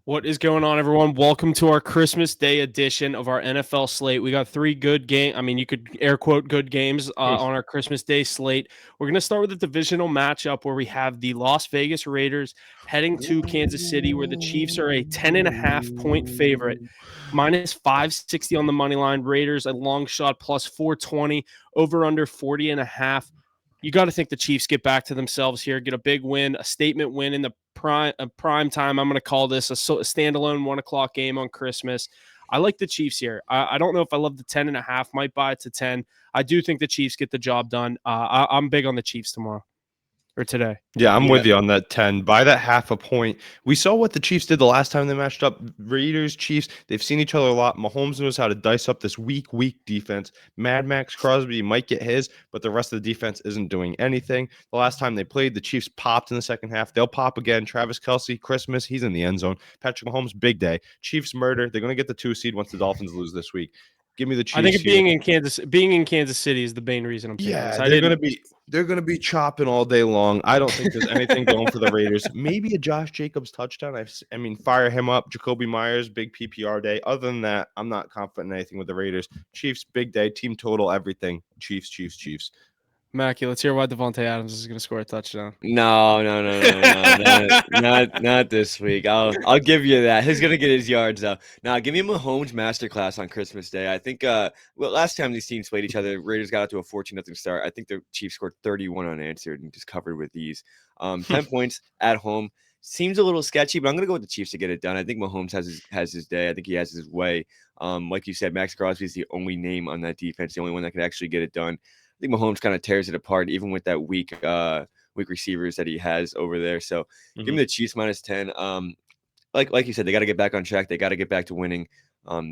What is going on, everyone? Welcome to our Christmas Day edition of our NFL slate. We got three good games. I mean, you could air quote good games on our Christmas Day slate. We're going to start with a divisional matchup where we have the Las Vegas Raiders heading to Kansas City, where the Chiefs are a 10.5-point favorite, minus 560 on the money line. Raiders a long shot plus 420, over under 40.5. You got to think the Chiefs get back to themselves here, get a big win, a statement win in the prime time. I'm going to call this a standalone 1 o'clock game on Christmas. I like the Chiefs here. I don't know if I love the 10.5. Might buy it to 10. I do think the Chiefs get the job done. I'm big on the Chiefs tomorrow or today. Yeah, I'm with you on that 10. By that half a point, we saw what the Chiefs did the last time they matched up. Raiders, Chiefs, they've seen each other a lot. Mahomes knows how to dice up this weak defense. Mad Max Crosby might get his, but the rest of the defense isn't doing anything. The last time they played, the Chiefs popped in the second half. They'll pop again. Travis Kelce, Christmas, he's in the end zone. Patrick Mahomes, big day. Chiefs murder. They're going to get the 2 seed once the Dolphins lose this week. Give me the Chiefs. I think being in Kansas City is the main reason I'm taking this. They're gonna be chopping all day long. I don't think there's anything going for the Raiders. Maybe a Josh Jacobs touchdown. I mean, fire him up. Jacoby Myers, big PPR day. Other than that, I'm not confident in anything with the Raiders. Chiefs, big day, team total, everything. Chiefs. Mackie, let's hear why Devontae Adams is going to score a touchdown. No, not this week. I'll give you that. He's gonna get his yards though. Now, give me a Mahomes masterclass on Christmas Day. I think last time these teams played each other, Raiders got out to a 14-0 start. I think the Chiefs scored 31 unanswered and just covered with these. 10 points at home seems a little sketchy, but I'm gonna go with the Chiefs to get it done. I think Mahomes has his day. I think he has his way. Like you said, Max Crosby is the only name on that defense, the only one that can actually get it done. I think Mahomes kind of tears it apart, even with that weak receivers that he has over there. So give me the Chiefs minus 10. Like you said, they got to get back on track. They got to get back to winning.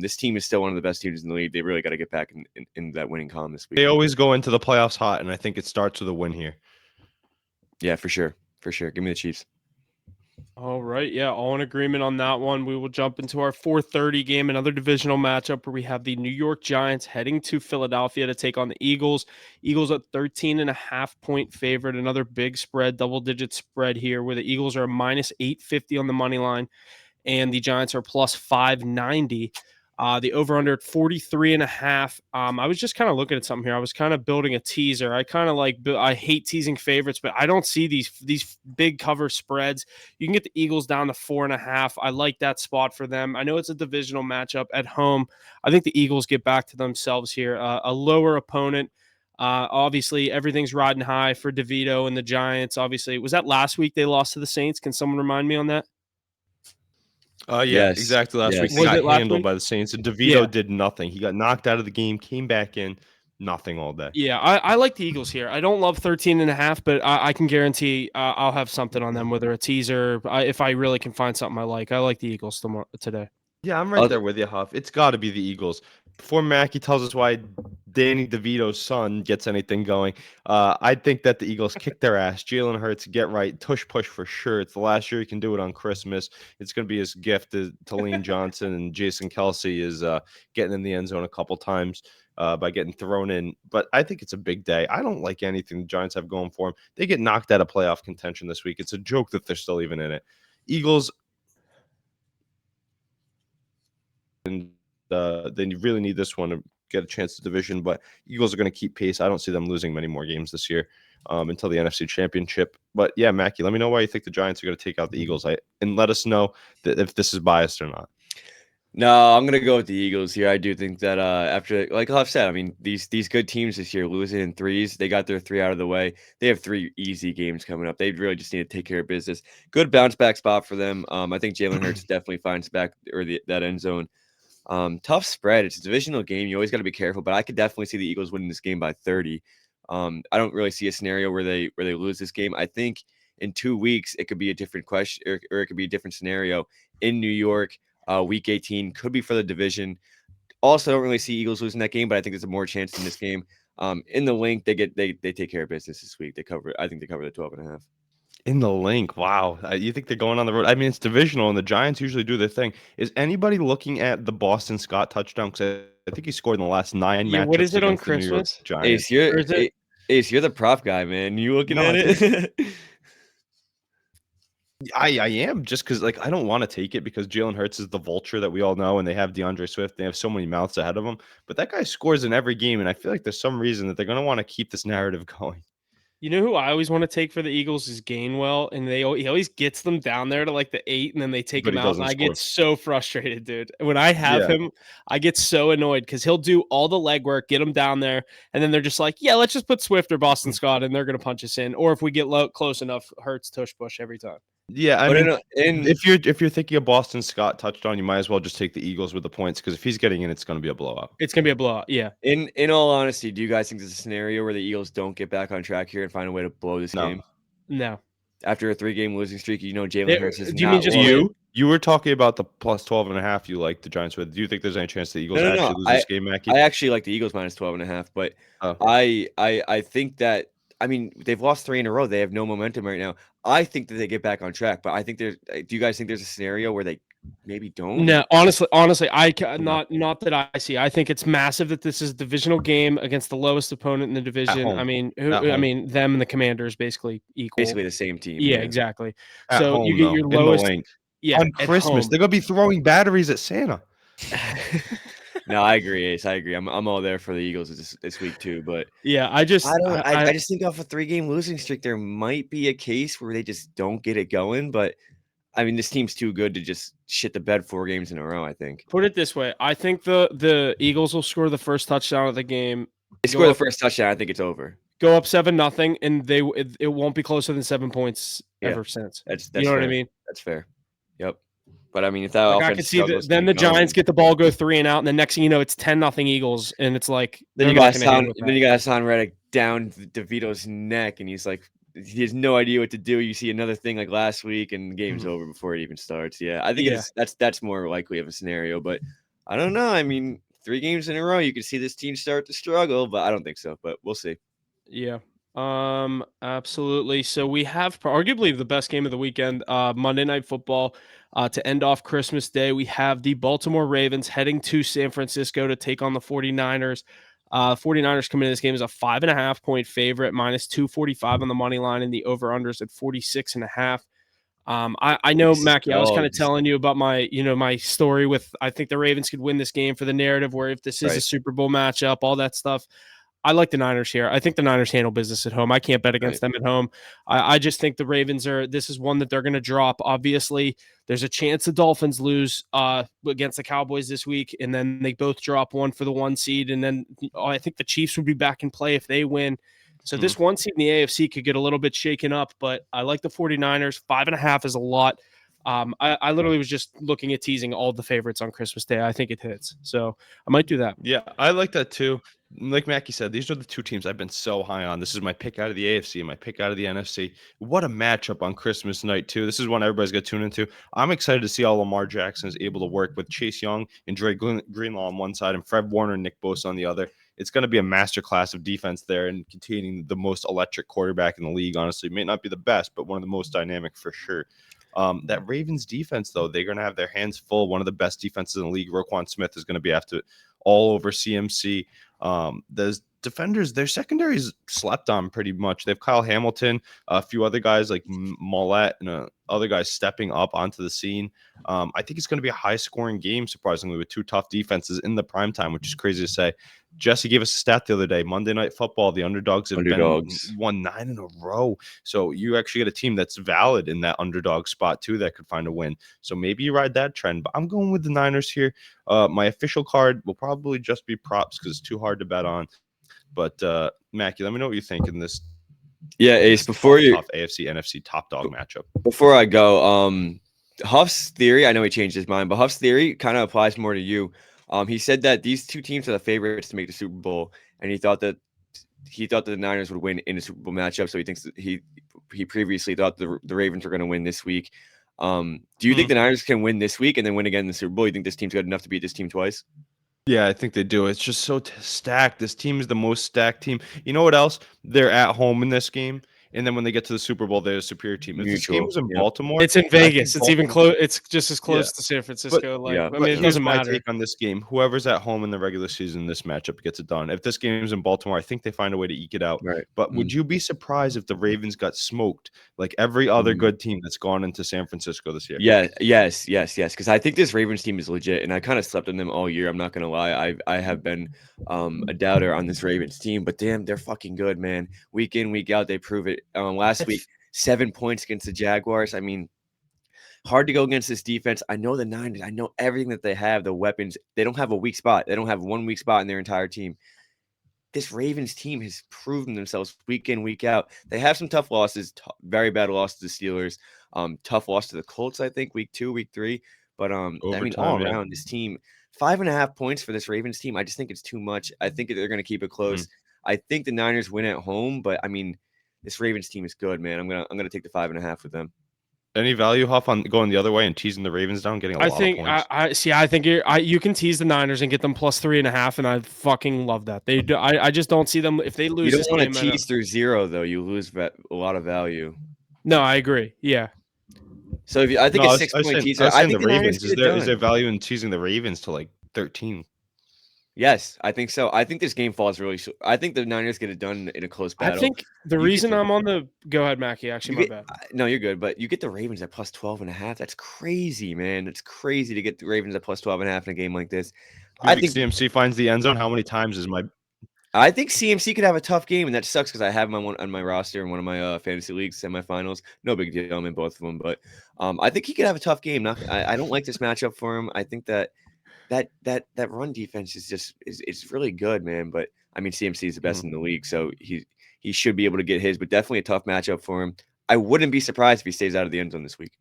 This team is still one of the best teams in the league. They really got to get back in that winning column this week. They always go into the playoffs hot, and I think it starts with a win here. Yeah, for sure. Give me the Chiefs. All right. Yeah, all in agreement on that one. We will jump into our 4:30 game, another divisional matchup where we have the New York Giants heading to Philadelphia to take on the Eagles. Eagles at 13.5-point favorite, another big spread, double-digit spread here, where the Eagles are minus 850 on the money line and the Giants are plus 590. The over-under at 43.5. I was just kind of looking at something here. I was kind of building a teaser. I hate teasing favorites, but I don't see these big cover spreads. You can get the Eagles down to 4.5. I like that spot for them. I know it's a divisional matchup at home. I think the Eagles get back to themselves here. A lower opponent. Obviously, everything's riding high for DeVito and the Giants. Obviously, was that last week they lost to the Saints? Can someone remind me on that? Yes, exactly. Last week they got handled by the Saints, and DeVito did nothing. He got knocked out of the game, came back in, nothing all day. Yeah, I like the Eagles here. I don't love 13.5, but I can guarantee I'll have something on them, whether a teaser, if I really can find something I like. I like the Eagles today. Yeah, I'm right there with you, Huff. It's got to be the Eagles. Before Mackie tells us why Danny DeVito's son gets anything going, I think that the Eagles kick their ass. Jalen Hurts, get right, tush push for sure. It's the last year he can do it on Christmas. It's going to be his gift to Lane Johnson, and Jason Kelce is getting in the end zone a couple times by getting thrown in. But I think it's a big day. I don't like anything the Giants have going for them. They get knocked out of playoff contention this week. It's a joke that they're still even in it. Eagles, and they really need this one to get a chance to division, but Eagles are going to keep pace. I don't see them losing many more games this year until the NFC Championship. But yeah, Mackie, let me know why you think the Giants are going to take out the Eagles, and let us know if this is biased or not. No, I'm gonna go with the Eagles here. I do think that after, like I've said, I mean these good teams this year losing in threes, they got their 3 out of the way. They have 3 easy games coming up. They really just need to take care of business. Good bounce back spot for them. I think Jalen Hurts definitely finds back that end zone. Tough spread. It's a divisional game. You always got to be careful, but I could definitely see the Eagles winning this game by 30. I don't really see a scenario where they lose this game. I think in 2 weeks it could be a different question, or it could be a different scenario in New York. Week 18 could be for the division. Also, don't really see Eagles losing that game, but I think there's a more chance in this game. In the link, they take care of business this week. I think they cover the 12.5. In the link, wow. You think they're going on the road? I mean, it's divisional, and the Giants usually do their thing. Is anybody looking at the Boston Scott touchdown? Because I think he scored in the last 9 matchups. What is it on Christmas? Ace, you're the prop guy, man. You looking at it? I am just because like I don't want to take it because Jalen Hurts is the vulture that we all know, and they have DeAndre Swift. They have so many mouths ahead of them, but that guy scores in every game, and I feel like there's some reason that they're going to want to keep this narrative going. You know who I always want to take for the Eagles is Gainwell, and he always gets them down there to like the 8, and then they take But him he out, and doesn't I score. get so frustrated, dude. When I have Yeah. him, I get so annoyed because he'll do all the legwork, get him down there, and then they're just like, "Yeah, let's just put Swift or Boston Scott, and they're gonna punch us in." Or if we get close enough, Hurts tush push every time. Yeah, I But mean, in if you're thinking of Boston Scott touchdown, you might as well just take the Eagles with the points because if he's getting in, it's going to be a blowout. It's gonna be a blowout. Yeah. in all honesty, do you guys think there's a scenario where the Eagles don't get back on track here and find a way to blow this No. game No. after a 3-game losing streak? Jalen Hurts is Do you mean not just low. You were talking about the plus 12.5 you like the Giants with. Do you think there's any chance the Eagles No. actually lose this game, Mackie? I actually like the Eagles minus 12.5, but Oh. I think that they've lost 3 in a row. They have no momentum right now. I think that they get back on track, but I think do you guys think there's a scenario where they maybe don't? No, honestly, No. not that I see. I think it's massive that this is a divisional game against the lowest opponent in the division. home. I mean, At home. them and the Commanders basically equal. Basically the same team. Yeah, exactly. At So you home, get though, your in the lowest. lane. Yeah, On at Christmas, home. they're going to be throwing batteries at Santa. No, I agree, Ace. I agree. I'm all there for the Eagles this week too, but Yeah, I just I just think off a 3-game losing streak, there might be a case where they just don't get it going. But this team's too good to just shit the bed 4 games in a row, I think. put it this way. I think the Eagles will score the first touchdown of the game. They score the first touchdown, I think it's over. Go up 7-0, and it won't be closer than 7 points ever since. That's you know fair. what I mean? That's fair. Yep. But if that Like I offense could see struggles to then get the Giants going, get the ball, go 3 and out, and the next thing you know, it's 10-0 Eagles, and it's like then you they're got not gonna handle Then you got Hassan Reddick down DeVito's neck, and he's like, he has no idea what to do. You see another thing like last week, and the game's over before it even starts. Yeah, I think that's more likely of a scenario, but I don't know. 3 games in a row, you could see this team start to struggle, but I don't think so. But we'll see. Yeah. Absolutely. So we have arguably the best game of the weekend, Monday Night Football. To end off Christmas Day, we have the Baltimore Ravens heading to San Francisco to take on the 49ers. 49ers coming in this game is a 5.5-point favorite, minus 245 on the money line, and the over-unders at 46.5. I know, Mackie, I was kind of telling you about my story with, I think the Ravens could win this game for the narrative where if this is a Super Bowl matchup, all that stuff. I like the Niners here. I think the Niners handle business at home. I can't bet against them at home. I just think the Ravens this is one that they're going to drop. Obviously, there's a chance the Dolphins lose against the Cowboys this week, and then they both drop one for the 1 seed. And then I think the Chiefs would be back in play if they win. So this 1 seed in the AFC could get a little bit shaken up, but I like the 49ers. 5.5 is a lot. I literally was just looking at teasing all the favorites on Christmas Day. I think it hits. So I might do that. Yeah, I like that too. Like Mackie said, these are the 2 teams I've been so high on. This is my pick out of the AFC and my pick out of the NFC. What a matchup on Christmas night, too. This is one everybody's going to tune into. I'm excited to see how Lamar Jackson is able to work with Chase Young and Dre Greenlaw on one side and Fred Warner and Nick Bosa on the other. It's going to be a masterclass of defense there and containing the most electric quarterback in the league, honestly. May not be the best, but one of the most dynamic for sure. That Ravens defense, though, they're going to have their hands full. One of the best defenses in the league. Roquan Smith is going to be after all over CMC. The defenders, their secondary is slept on pretty much. They have Kyle Hamilton, a few other guys like Mollett, and other guys stepping up onto the scene. I think it's going to be a high-scoring game, surprisingly, with 2 tough defenses in the prime time, which is crazy to say. Jesse gave us a stat the other day. Monday Night Football, the underdogs have won 9 in a row. So you actually get a team that's valid in that underdog spot, too, that could find a win. So maybe you ride that trend. But I'm going with the Niners here. My official card will probably just be props because it's too hard to bet on. But Mackie, let me know what you think in this. Yeah, Ace. Before tough AFC NFC top dog matchup. Before I go, Huff's theory. I know he changed his mind, but Huff's theory kind of applies more to you. He said that these 2 teams are the favorites to make the Super Bowl, and he thought that the Niners would win in a Super Bowl matchup. So he thinks that he previously thought the Ravens were going to win this week. Do you think the Niners can win this week and then win again in the Super Bowl? You think this team's good enough to beat this team twice? Yeah, I think they do. It's just so stacked. This team is the most stacked team. You know what else? They're at home in this game, and then when they get to the Super Bowl, they're a superior team. If this game Mutual. was in Yep. Baltimore, It's in I think Vegas. It's even Baltimore- close. It's just as close to San Francisco. Like, yeah. I But mean, it here's doesn't my matter. take on this game. Whoever's at home in the regular season, this matchup gets it done. If this game's in Baltimore, I think they find a way to eke it out. Right. But would you be surprised if the Ravens got smoked like every other Mm. good team that's gone into San Francisco this year? Yeah, yes. Because I think this Ravens team is legit, and I kind of slept on them all year. I'm not gonna lie. I have been a doubter on this Ravens team, but damn, they're fucking good, man. Week in, week out, they prove it. Last week, 7 points against the Jaguars. I mean, hard to go against this defense. I know the Niners. I know everything that they have, the weapons. They don't have a weak spot. They don't have one weak spot in their entire team. This Ravens team has proven themselves week in, week out. They have some tough losses, very bad loss to the Steelers, tough loss to the Colts, I think, week 2, week 3. But I mean, all Overtime, yeah. around, this team, 5.5 points for this Ravens team. I just think it's too much. I think they're going to keep it close. I think the Niners win at home, but I mean, this Ravens team is good, man. I'm gonna take the 5.5 with them. Any value, Huff, on going the other way and teasing the Ravens down, getting a lot of points? I think you can tease the Niners and get them plus 3.5, and I fucking love that. They do, I just don't see them if they lose. You don't this want game, to tease through 0 though. You lose a lot of value. No, I agree. Yeah. So if I think No, a 6-point teaser. I I think think the Ravens. Is there done. value in teasing the Ravens to like 13? Yes, I think so. I think this game falls really short. I think the Niners get it done in a close battle. I think the reason I'm on the go ahead, Mackie. Actually, my bad. No, you're good, but you get the Ravens at plus 12.5. That's crazy, man. It's crazy to get the Ravens at plus 12.5 in a game like this. I think CMC finds the end zone. How many times is my? I think CMC could have a tough game, and that sucks because I have him on my roster in one of my fantasy leagues semifinals. No big deal. I'm in both of them, but I think he could have a tough game. I don't like this matchup for him. I think that run defense is really good, man. But I mean, CMC is the best in the league, so he should be able to get his. But definitely a tough matchup for him. I wouldn't be surprised if he stays out of the end zone this week.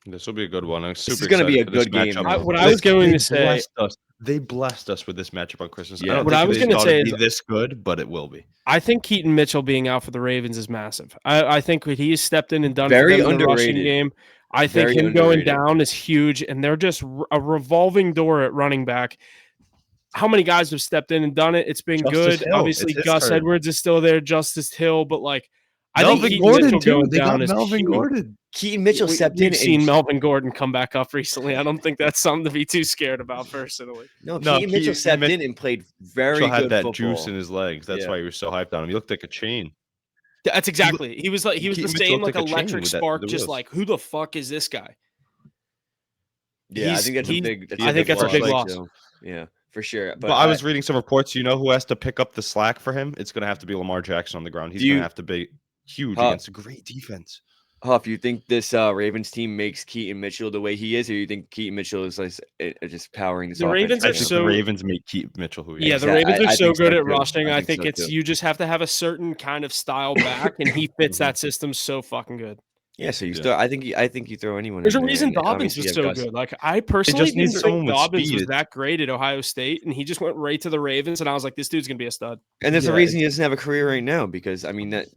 This will be a good one. I'm super This is going to be a excited for this good game. matchup. What I was going to say, they blessed us with this matchup on Christmas. Yeah. I don't What think I was it is gonna say be is- this good, but it will be. I think Keaton Mitchell being out for the Ravens is massive. I think what he has stepped in and done Very for them in the rushing underrated. game. I think Very him going underrated. down is huge, and they're just a revolving door at running back. How many guys have stepped in and done it? It's been Justice good. Hill. Obviously, It's his Gus turn. Edwards is still there. Justice Hill, but like, I think Melvin Keaton Gordon Mitchell too. going They down got is Melvin huge. Gordon. Keaton Mitchell stepped in. We've seen Melvin Gordon come back up recently. I don't think that's something to be too scared about personally. No, No, Keaton Mitchell stepped in and played very Mitchell had good that football. juice in his legs. That's Yeah. why he was so hyped on him. He looked like a chain. That's exactly. He was the Keaton Mitchell same looked like like a chain electric with that- spark. the Just wheels. like, who the fuck is this guy? Yeah, I think that's a he's- big. I think that's a big loss. too. Yeah, for sure. But I was reading some reports. You know who has to pick up the slack for him? It's going to have to be Lamar Jackson on the ground. He's going to have to be huge against a great defense. Huff, you think this Ravens team makes Keaton Mitchell the way he is, or you think Keaton Mitchell is like just powering this The offense Ravens right are now? I think so- the Ravens make Keaton Mitchell who he Yeah, is. the Ravens are I so think good so at too. rushing. I think so it's too. you just have to have a certain kind of style back, and he fits that system so fucking good. Yeah, so you Yeah. still, I think you throw anyone. There's a in there, reason and Dobbins obviously was you so have Gus. good. Like I personally just needs didn't someone think with Dobbins speed. was that great at Ohio State, and he just went right to the Ravens, and I was like, this dude's gonna be a stud. And there's a Yeah, reason he doesn't have a career right now because I mean that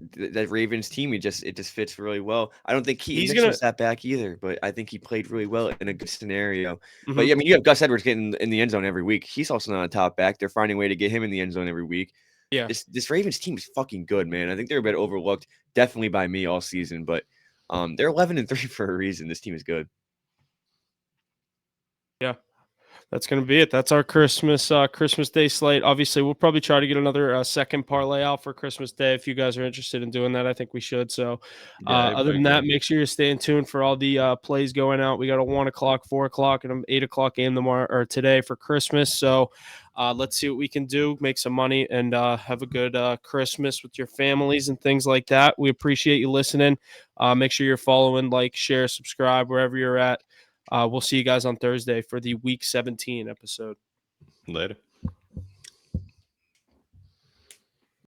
Ravens team it just fits really well. I don't think He's Mitchell's that back either, but I think he played really well in a good scenario. Mhm. But yeah, I mean you have Gus Edwards getting in the end zone every week. He's also not a top back. They're finding a way to get him in the end zone every week. Yeah. This Ravens team is fucking good, man. I think they're a bit overlooked, definitely by me all season, but they're 11-3 for a reason. This team is good. That's going to be it. That's our Christmas Day slate. Obviously, we'll probably try to get another second parlay out for Christmas Day. If you guys are interested in doing that, I think we should. So other than that, make sure you're staying tuned for all the plays going out. We got a 1 o'clock, 4 o'clock, and an 8 o'clock game tomorrow or today for Christmas. So let's see what we can do, make some money, and have a good Christmas with your families and things like that. We appreciate you listening. Make sure you're following, like, share, subscribe, wherever you're at. We'll see you guys on Thursday for the Week 17 episode. Later.